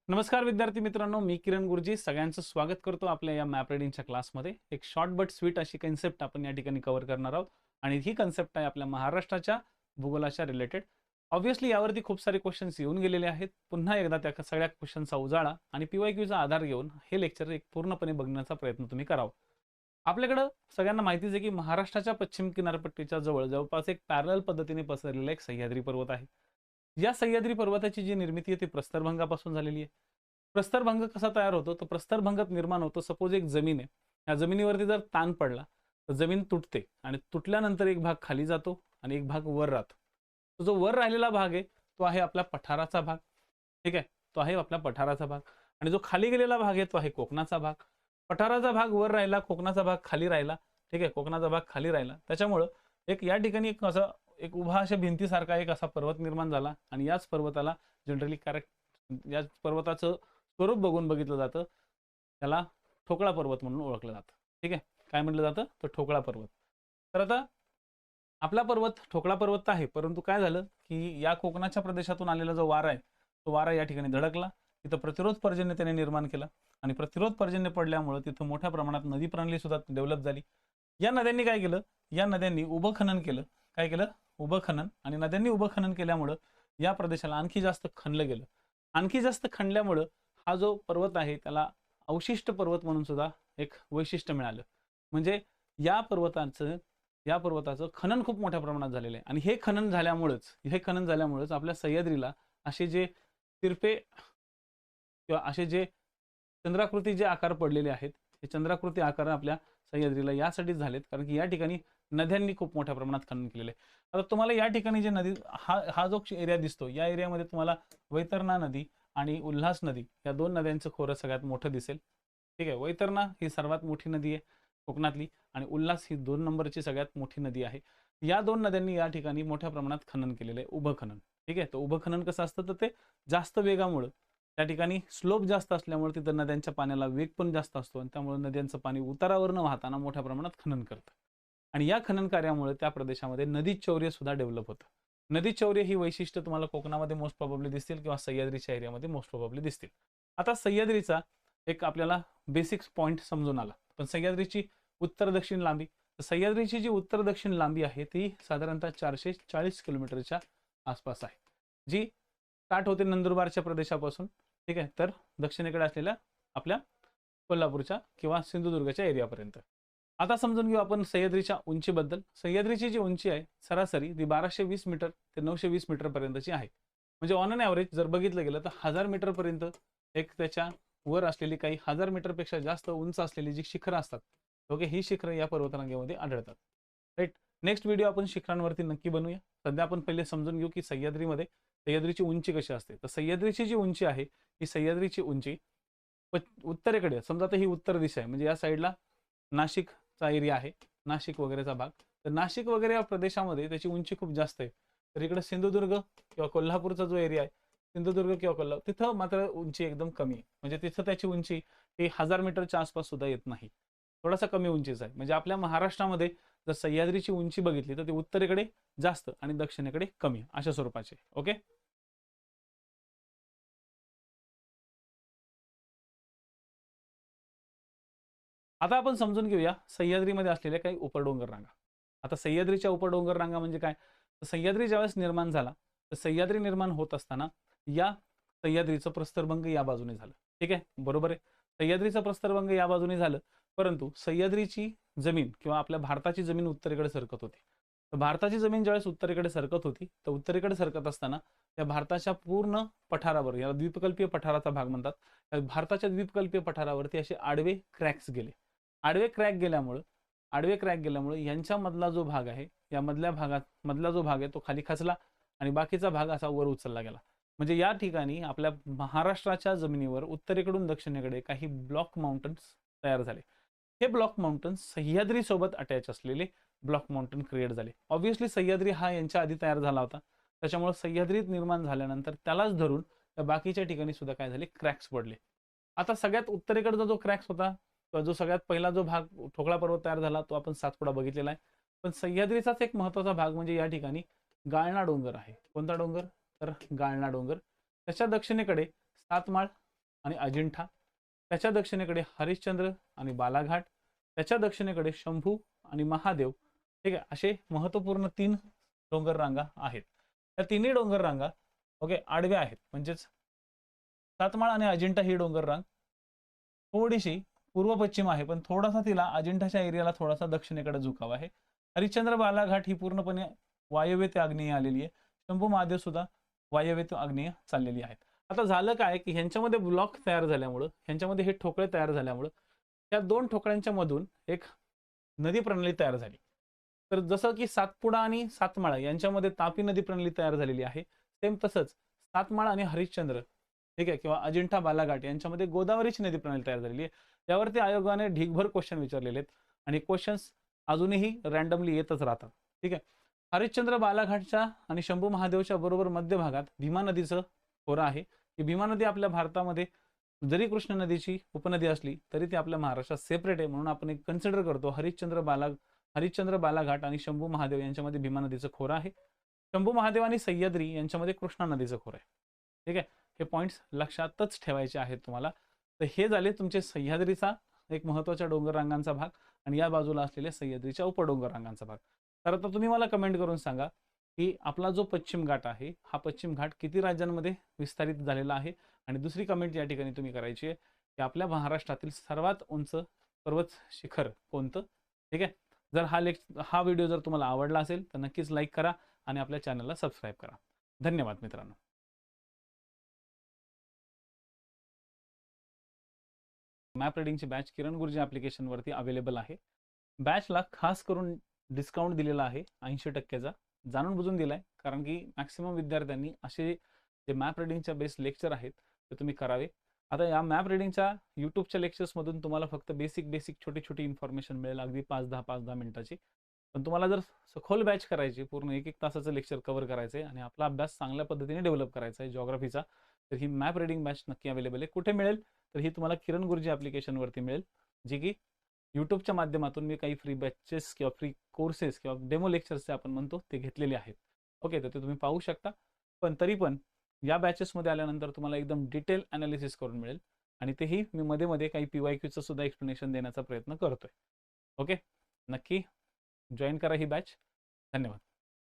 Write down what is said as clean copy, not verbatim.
नमस्कार विद्यार्थी मित्रांनो, मी किरण गुरुजी सगळ्यांचं स्वागत करतो आपल्या या मॅप रीडिंगच्या क्लासमध्ये. एक शॉर्ट बट स्वीट अशी कन्सेप्ट आपण या ठिकाणी कव्हर करणार आहोत आणि ही कन्सेप्ट आहे आपल्या महाराष्ट्राच्या भूगोलाच्या रिलेटेड. ऑब्व्हियसली यावरती खूप सारे क्वेश्चन्स येऊन गेलेले आहेत. पुन्हा एकदा त्या सगळ्या क्वेश्चनचा उजाळा आणि PYQचा आधार घेऊन हे लेक्चर एक पूर्णपणे बघण्याचा प्रयत्न तुम्ही करावा. आपल्याकडं सगळ्यांना माहितीच आहे की महाराष्ट्राच्या पश्चिम किनारपट्टीच्या जवळ जवळपास एक पॅरलल पद्धतीने पसरलेला एक सह्याद्री पर्वत आहे. या सह्याद्री पर्वताची जी निर्मिती आहे ती प्रस्तरभंगापासून झालेली आहे. प्रस्तरभंग कसा तयार होतो? तर प्रस्तरभंग निर्माण होतो, सपोज एक जमीन आहे, या जमिनीवरती जर ताण पडला तर जमीन तुटते आणि तुटल्यानंतर एक भाग खाली जातो आणि एक भाग वर राहतो. तो जो वर राहिलेला भाग आहे तो आहे आपला पठाराचा भाग. ठीक आहे, तो आहे आपला पठाराचा भाग. आणि जो खाली गेलेला भाग आहे तो आहे कोकणाचा भाग. पठाराचा भाग वर राहिला, कोकणाचा भाग खाली राहिला. ठीक आहे, कोकणाचा भाग खाली राहिला. त्याच्यामुळं एक या ठिकाणी एक असं एक उभा अशा भिंतीसारखा एक असा पर्वत निर्माण झाला आणि याच पर्वताला जनरली या पर्वताचं स्वरूप बघून बघितलं जातं, त्याला ठोकळा पर्वत म्हणून ओळखलं जातं. ठीक आहे, काय म्हटलं जातं? तो ठोकळा पर्वत. तर आता आपला पर्वत ठोकळा पर्वत तर आहे, परंतु काय झालं की या कोकणाच्या प्रदेशातून आलेला जो वारा आहे तो वारा या ठिकाणी धडकला. तिथं प्रतिरोध पर्जन्य त्याने निर्माण केला आणि प्रतिरोध पर्जन्य पडल्यामुळे तिथं मोठ्या प्रमाणात नदी प्रणाली सुद्धा डेव्हलप झाली. या नद्यांनी काय केलं? या नद्यांनी उभं खनन केलं. काय केलं? उभं खनन. आणि नद्यांनी उभं खनन केल्यामुळं या प्रदेशाला आणखी जास्त खणलं गेलं. आणखी जास्त खणल्यामुळं हा जो पर्वत आहे त्याला अवशिष्ट पर्वत म्हणून सुद्धा एक वैशिष्ट्य मिळालं. म्हणजे या पर्वताचं खनन खूप मोठ्या प्रमाणात झालेलं आहे आणि हे खनन झाल्यामुळेच आपल्या सह्याद्रीला असे जे तिरपे किंवा असे जे चंद्राकृती जे आकार पडलेले आहेत, हे चंद्राकृती आकार आपल्या सह्याद्रीला यासाठीच झालेत कारण की या ठिकाणी नद्यांनी खूप मोठ्या प्रमाणात खनन केलेलं आहे. आता तुम्हाला या ठिकाणी जे नदी हा जो एरिया दिसतो, या एरियामध्ये तुम्हाला वैतरणा नदी आणि उल्हास नदी या दोन नद्यांचं खोरं सगळ्यात मोठं दिसेल. ठीक आहे, वैतरणा ही सर्वात मोठी नदी आहे कोकणातली आणि उल्हास ही 2 नंबरची सगळ्यात मोठी नदी आहे. या दोन नद्यांनी या ठिकाणी मोठ्या प्रमाणात खनन केलेलं आहे, उभं खनन. ठीक आहे, तर उभं खनन कसं असतं? तर ते जास्त वेगामुळं त्या ठिकाणी स्लोप जास्त असल्यामुळे तिथं नद्यांच्या पाण्याला वेग पण जास्त असतो आणि त्यामुळे नद्यांचं पाणी उतारावर न वाहताना मोठ्या प्रमाणात खनन करतं. आणि या खनन कार्यामुळे त्या प्रदेशामध्ये नदी चौर्य सुद्धा डेव्हलप होतं. नदी चौर्य ही वैशिष्ट्य तुम्हाला कोकणामध्ये मोस्ट प्रोबॅबली दिसतील किंवा सह्याद्रीच्या एरियामध्ये मोस्ट प्रोबॅबली दिसतील. आता सह्याद्रीचा एक आपल्याला बेसिक पॉइंट समजून आला. पण सह्याद्रीची उत्तर दक्षिण लांबी, सह्याद्रीची जी उत्तर दक्षिण लांबी आहे ती साधारणतः 440 किलोमीटरच्या आसपास आहे, जी स्टार्ट होते नंदुरबारच्या प्रदेशापासून. ठीक आहे, तर दक्षिणेकडे असलेल्या आपल्या कोल्हापूरच्या किंवा सिंधुदुर्गच्या एरियापर्यंत. आता समजून घेऊ आपण सह्याद्रीच्या उंचीबद्दल. सह्याद्रीची जी उंची आहे सरासरी ती 1220 मीटर ते 920 मीटर पर्यंतची आहे. म्हणजे ऑन अन ॲव्हरेज जर बघितलं गेलं तर 1000 मीटर पर्यंत एक त्याच्या वर असलेली काही 1000 मीटरपेक्षा जास्त उंच असलेली जी शिखरं असतात, ओके, ही शिखरं या पर्वतरांगेमध्ये आढळतात. राईट. नेक्स्ट व्हिडिओ आपण शिखरांवरती नक्की बनवूया. सध्या आपण पहिले समजून घेऊ की सह्याद्रीची उंची कशी असते. तर सह्याद्रीची जी उंची आहे ही सह्याद्रीची उंची उत्तरेकडे, समजा आता ही उत्तर दिशा आहे म्हणजे या साईडला नाशिकचा एरिया आहे, नाशिक वगैरेचा भाग. तर नाशिक वगैरे या प्रदेशामध्ये त्याची उंची खूप जास्त आहे. तर इकडे सिंधुदुर्ग किंवा कोल्हापूरचा जो एरिया आहे, सिंधुदुर्ग किंवा कोल्हापूर, तिथं मात्र उंची एकदम कमी आहे. म्हणजे तिथं त्याची उंची ही 1000 मीटरच्या आसपास सुद्धा येत नाही, थोडासा कमी उंचीचा आहे. म्हणजे आपल्या महाराष्ट्रामध्ये जर सह्याद्रीची उंची बघितली तर ती उत्तरेकडे जास्त आणि दक्षिणेकडे कमी अशा स्वरूपाचे. ओके. आता आपण समजून घेऊया सह्याद्रीमध्ये असलेल्या काही उपडोंगर रांगा. आता सह्याद्रीच्या उपडोंगर रांगा म्हणजे काय? तर सह्याद्री ज्यावेळेस निर्माण झाला, तर सह्याद्री निर्माण होत असताना या सह्याद्रीचं प्रस्तरभंग या बाजूने झालं. ठीक आहे, बरोबर आहे. सह्याद्रीचं प्रस्तरभंग या बाजूने झालं, परंतु सह्याद्रीची जमीन किंवा आपल्या भारताची जमीन उत्तरेकडे सरकत होती. तर भारताची जमीन ज्यावेळेस उत्तरेकडे सरकत होती, तर उत्तरेकडे सरकत असताना त्या भारताच्या पूर्ण पठारावर, याला द्वीपकल्पीय पठाराचा भाग म्हणतात, भारताच्या द्वीपकल्पीय पठारावरती असे आडवे क्रॅक्स गेले. आडवे क्रॅक गेल्यामुळे यांच्यामधला जो भाग आहे, या मधला जो भाग आहे तो खाली खचला आणि बाकीचा भाग असा वर उचलला गेला. म्हणजे या ठिकाणी आपल्या महाराष्ट्राच्या जमिनीवर उत्तरेकडून दक्षिणेकडे काही ब्लॉक माउंटन्स तयार झाले. हे ब्लॉक माउंटन्स सह्याद्री सोबत अटॅच असलेले ब्लॉक माउंटन क्रिएट झाले. ऑब्व्हियसली सह्याद्री हा यांच्या आधी तयार झाला होता, त्याच्यामुळे सह्याद्रीत निर्माण झाल्यानंतर त्यालाच धरून त्या बाकीच्या ठिकाणी सुद्धा काय झाले, क्रॅक्स पडले. आता सगळ्यात उत्तरेकडचा जो क्रॅक्स होता, जो सगळ्यात पहिला जो भाग ठोकळा पर्वत तयार झाला तो आपण सातपुडा बघितलेला आहे. पण सह्याद्रीचाच एक महत्त्वाचा भाग म्हणजे या ठिकाणी गाळणा डोंगर आहे. कोणता डोंगर? तर गाळणा डोंगर. त्याच्या दक्षिणेकडे सातमाळ आणि अजिंठा, त्याच्या दक्षिणेकडे हरिश्चंद्र आणि बालाघाट, त्याच्या दक्षिणेकडे शंभू आणि महादेव, ठीक आहे, असे महत्वपूर्ण 3 डोंगर रांगा आहेत. त्या तिन्ही डोंगर रांगा ओके आडव्या आहेत, म्हणजेच सातमाळ आणि अजिंठा ही डोंगर रांग थोडीशी पूर्व पश्चिम आहे, पण थोडासा तिला अजिंठाच्या एरियाला थोडासा दक्षिणेकडे झुकाव आहे. हरिश्चंद्र बालाघाट ही पूर्णपणे वायव्य ते आग्नेय आलेली आहे. शंभू महादेव सुद्धा वायव्य ते आग्नेय चाललेली आहेत. आता झालं काय की ह्यांच्यामध्ये ब्लॉक तयार झाल्यामुळं, ह्यांच्यामध्ये हे ठोकळे तयार झाल्यामुळं त्या 2 ठोकळ्यांच्या मधून एक नदी प्रणाली तयार झाली. तर जसं की सातपुडा आणि सातमाळा यांच्यामध्ये तापी नदी प्रणाली तयार झालेली आहे, सेम तसंच सातमाळा आणि हरिश्चंद्र, ठीक आहे, किंवा अजिंठा बालाघाट यांच्यामध्ये गोदावरीची नदी प्रणाली तयार झालेली आहे. यावरती आयोगाने ढीगभर क्वेश्चन विचारलेले आहेत आणि क्वेश्चन्स अजूनही रँडमली येतच राहतात. ठीक आहे. हरिश्चंद्र बालाघाटच्या आणि शंभू महादेवच्या बरोबर मध्य भागात भीमा नदीचं खोरं आहे. ही भीमा नदी आपल्या भारतामध्ये जरी कृष्णा नदीची उपनदी असली तरी ती आपल्या महाराष्ट्रात सेपरेट आहे, म्हणून आपण एक कन्सिडर करतो हरिश्चंद्र बालाघाट आणि शंभू महादेव यांच्यामध्ये भीमा नदीचं खोरं आहे. शंभू महादेव आणि सह्याद्री यांच्यामध्ये कृष्णा नदीचं खोरं आहे. ठीक आहे, हे पॉइंट्स लक्षातच ठेवायचे आहेत तुम्हाला. तर हे झाले तुमचे सह्याद्रीचा एक महत्त्वाच्या डोंगर रांगांचा भाग आणि या बाजूला असलेल्या सह्याद्रीच्या उपडोंगर रांगांचा भाग. तर आता तुम्ही मला कमेंट करून सांगा की आपला जो पश्चिम घाट आहे हा पश्चिम घाट किती राज्यांमध्ये विस्तारित झालेला आहे. आणि दुसरी कमेंट या ठिकाणी तुम्ही करायची आहे की आपल्या महाराष्ट्रातील सर्वात उंच पर्वत शिखर कोणतं. ठीक आहे. जर हा व्हिडिओ जर तुम्हाला आवडला असेल तर नक्कीच लाईक करा आणि आपल्या चॅनलला सबस्क्राईब करा. धन्यवाद मित्रांनो. मॅप रीडिंगची बॅच किरण गुरुजी ॲप्लिकेशनवरती अवेलेबल आहे. बॅचला खास करून डिस्काउंट दिलेला आहे 80%चा, जाणून बुजून दिलाय, कारण की मॅक्सिमम विद्यार्थ्यांनी असे जे मॅप रीडिंगच्या बेस्ट लेक्चर आहेत ते तुम्ही करावे. आता या मॅप रीडिंगच्या यूट्यूबच्या लेक्चर्समधून तुम्हाला फक्त बेसिक छोटी छोटी इन्फॉर्मेशन मिळेल, अगदी 5-10 मिनिटाची. पण तुम्हाला जर सखोल बॅच करायची, पूर्ण 1-1 तासाचं लेक्चर कव्हर करायचं आहे आणि आपला अभ्यास चांगल्या पद्धतीने डेव्हलप करायचा आहे जॉग्राफीचा, तर ही मॅप रीडिंग बॅच नक्की अवेलेबल आहे. कुठे मिळेल तर ही तुम्हाला किरण गुरुजी ॲप्लिकेशनवरती मिळेल, जी की यूट्यूबच्या माध्यमातून मी काही फ्री बॅचेस किंवा फ्री कोर्सेस किंवा डेमो लेक्चर्स आपण म्हणतो ते घेतलेले आहेत. ओके, तर ते तुम्ही पाहू शकता. पण तरी पण या बॅचेसमध्ये आल्यानंतर तुम्हाला एकदम डिटेल ॲनालिसिस करून मिळेल आणि तेही मी मध्ये काही PYQचं सुद्धा एक्सप्लेनेशन देण्याचा प्रयत्न करतोय. ओके, नक्की जॉईन करा ही बॅच. धन्यवाद.